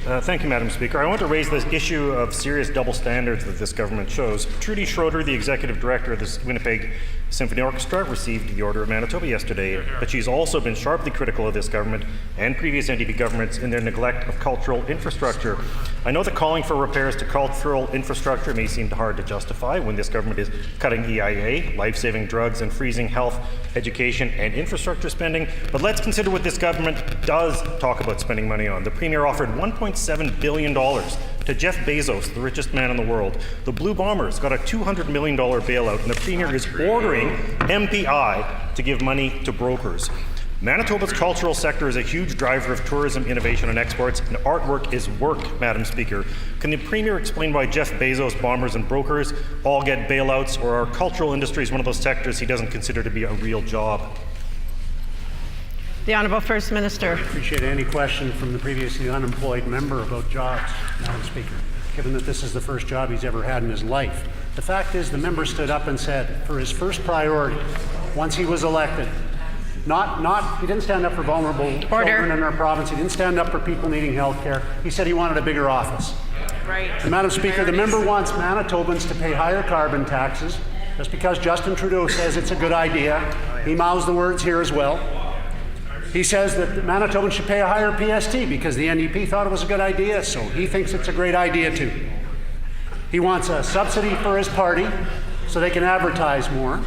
Thank you, Madam Speaker. I want to raise the issue of serious double standards that this government shows. Trudy Schroeder, the executive director of the Winnipeg Symphony Orchestra, received the Order of Manitoba yesterday, but she's also been sharply critical of this government and previous NDP governments in their neglect of cultural infrastructure. I know that calling for repairs to cultural infrastructure may seem hard to justify when this government is cutting EIA, life-saving drugs, and freezing health, education, and infrastructure spending, but let's consider what this government does talk about spending money on. The Premier offered $1.7 billion to Jeff Bezos, the richest man in the world. The Blue Bombers got a $200 million bailout, and the Premier is ordering MPI to give money to brokers. Manitoba's cultural sector is a huge driver of tourism, innovation, and exports, and artwork is work, Madam Speaker. Can the Premier explain why Jeff Bezos, bombers, and brokers all get bailouts, or our cultural industry is one of those sectors he doesn't consider to be a real job? The Honourable First Minister. I appreciate any question from the previously unemployed member about jobs, Madam Speaker, given that this is the first job he's ever had in his life. The fact is, the member stood up and said, for his first priority, once he was elected, he didn't stand up for vulnerable children in our province. He didn't stand up for people needing health care. He said he wanted a bigger office. Right. And Madam Speaker, the member wants Manitobans to pay higher carbon taxes just because Justin Trudeau says it's a good idea. He mouths the words here as well. He says that Manitobans should pay a higher PST because the NDP thought it was a good idea, so he thinks it's a great idea too. He wants a subsidy for his party so they can advertise more.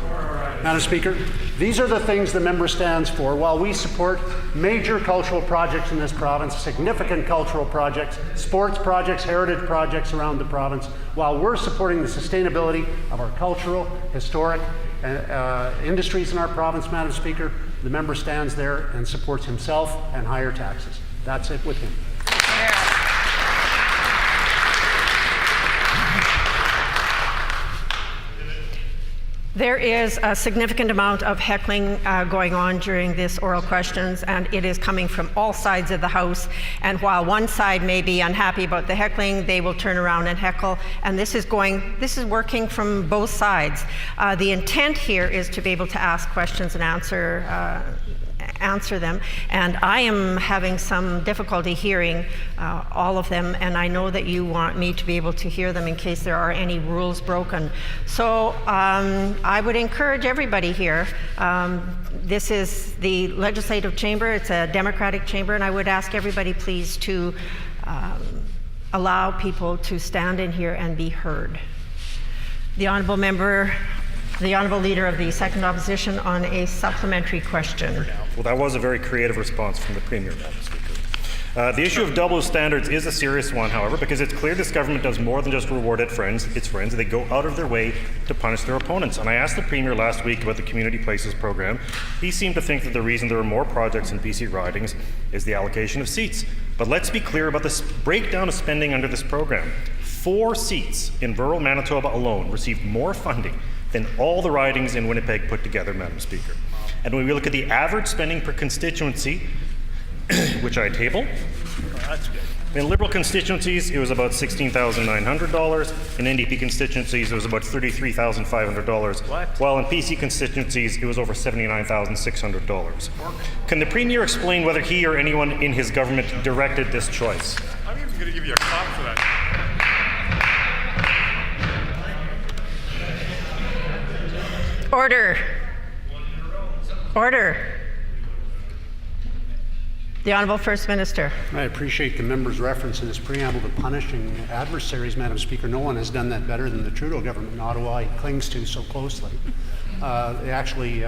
Madam Speaker, these are the things the member stands for. While we support major cultural projects in this province, significant cultural projects, sports projects, heritage projects around the province, while we're supporting the sustainability of our cultural, historic industries in our province, Madam Speaker, the member stands there and supports himself and higher taxes. That's it with him. There is a significant amount of heckling going on during this oral questions, and it is coming from all sides of the House. And while one side may be unhappy about the heckling, they will turn around and heckle. And this is working from both sides. The intent here is to be able to ask questions and answer them, and I am having some difficulty hearing all of them, and I know that you want me to be able to hear them in case there are any rules broken. So I would encourage everybody here. This is the legislative chamber, it's a democratic chamber, and I would ask everybody please to allow people to stand in here and be heard. The Honourable Member, the Honourable Leader of the Second Opposition on a supplementary question. Well, that was a very creative response from the Premier, Madam Speaker. The issue of double standards is a serious one, however, because it's clear this government does more than just reward its friends. They go out of their way to punish their opponents. And I asked the Premier last week about the Community Places program. He seemed to think that the reason there are more projects in BC ridings is the allocation of seats. But let's be clear about the breakdown of spending under this program. 4 seats in rural Manitoba alone received more funding than all the ridings in Winnipeg put together, Madam Speaker. And when we look at the average spending per constituency, which I table, in Liberal constituencies, it was about $16,900. In NDP constituencies, it was about $33,500. While in PC constituencies, it was over $79,600. Can the Premier explain whether he or anyone in his government directed this choice? I'm even going to give you a clap for that. Order. Order. The Honourable First Minister. I appreciate the member's reference in his preamble to punishing adversaries, Madam Speaker. No one has done that better than the Trudeau government in Ottawa he clings to so closely. They actually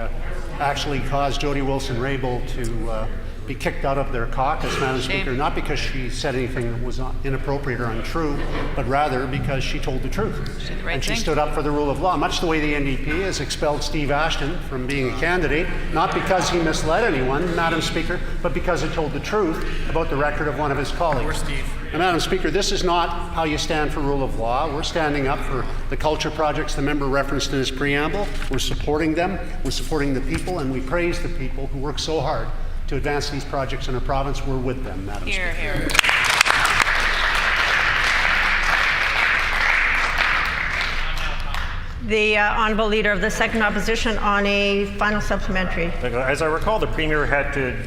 caused Jody Wilson-Raybould to be kicked out of their caucus, Madam Speaker, not because she said anything that was inappropriate or untrue, but rather because she told the truth. And she stood up for the rule of law, much the way the NDP has expelled Steve Ashton from being a candidate, not because he misled anyone, Madam Speaker, but because he told the truth about the record of one of his colleagues. And Madam Speaker, this is not how you stand for rule of law. We're standing up for the culture projects the member referenced in his preamble. We're supporting them, we're supporting the people, and we praise the people who work so hard to advance these projects in our province. We're with them, Madam Speaker. Here. The Honourable Leader of the Second Opposition on a final supplementary. As I recall, the Premier had to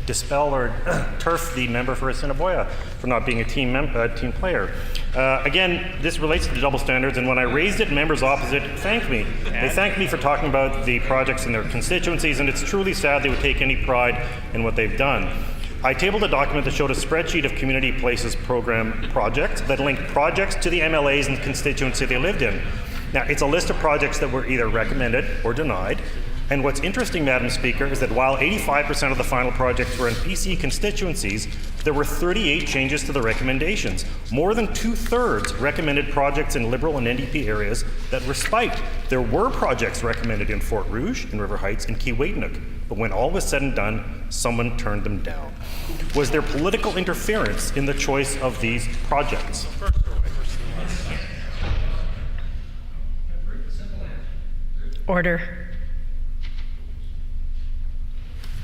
dispel or turf the member for Assiniboia for not being a team player. Again, this relates to the double standards, and when I raised it, members opposite thanked me. They thanked me for talking about the projects in their constituencies, and it's truly sad they would take any pride in what they've done. I tabled a document that showed a spreadsheet of Community Places program projects that linked projects to the MLAs and constituency they lived in. Now, it's a list of projects that were either recommended or denied. And what's interesting, Madam Speaker, is that while 85% of the final projects were in PC constituencies, there were 38 changes to the recommendations. More than 2/3 recommended projects in Liberal and NDP areas that were spiked. There were projects recommended in Fort Rouge, in River Heights, and Keewaydinook. But when all was said and done, someone turned them down. Was there political interference in the choice of these projects? Order.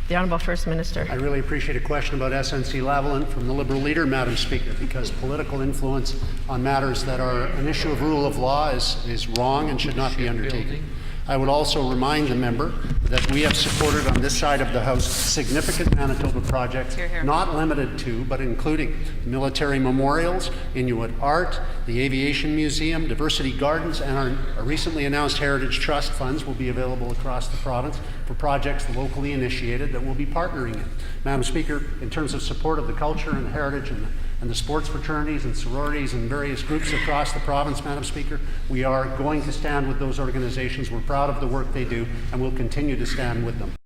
The Honourable First Minister. I really appreciate a question about SNC Lavalin from the Liberal Leader, Madam Speaker, because political influence on matters that are an issue of rule of law is wrong and should not be undertaken. I would also remind the member that we have supported on this side of the House significant Manitoba projects, not limited to, but including military memorials, Inuit art, the Aviation Museum, Diversity Gardens, and our recently announced Heritage Trust funds will be available across the province for projects locally initiated that we'll be partnering in. Madam Speaker, in terms of support of the culture and the heritage and the sports fraternities and sororities and various groups across the province, Madam Speaker, we are going to stand with those organizations. We're proud of the work they do, and we'll continue to stand with them.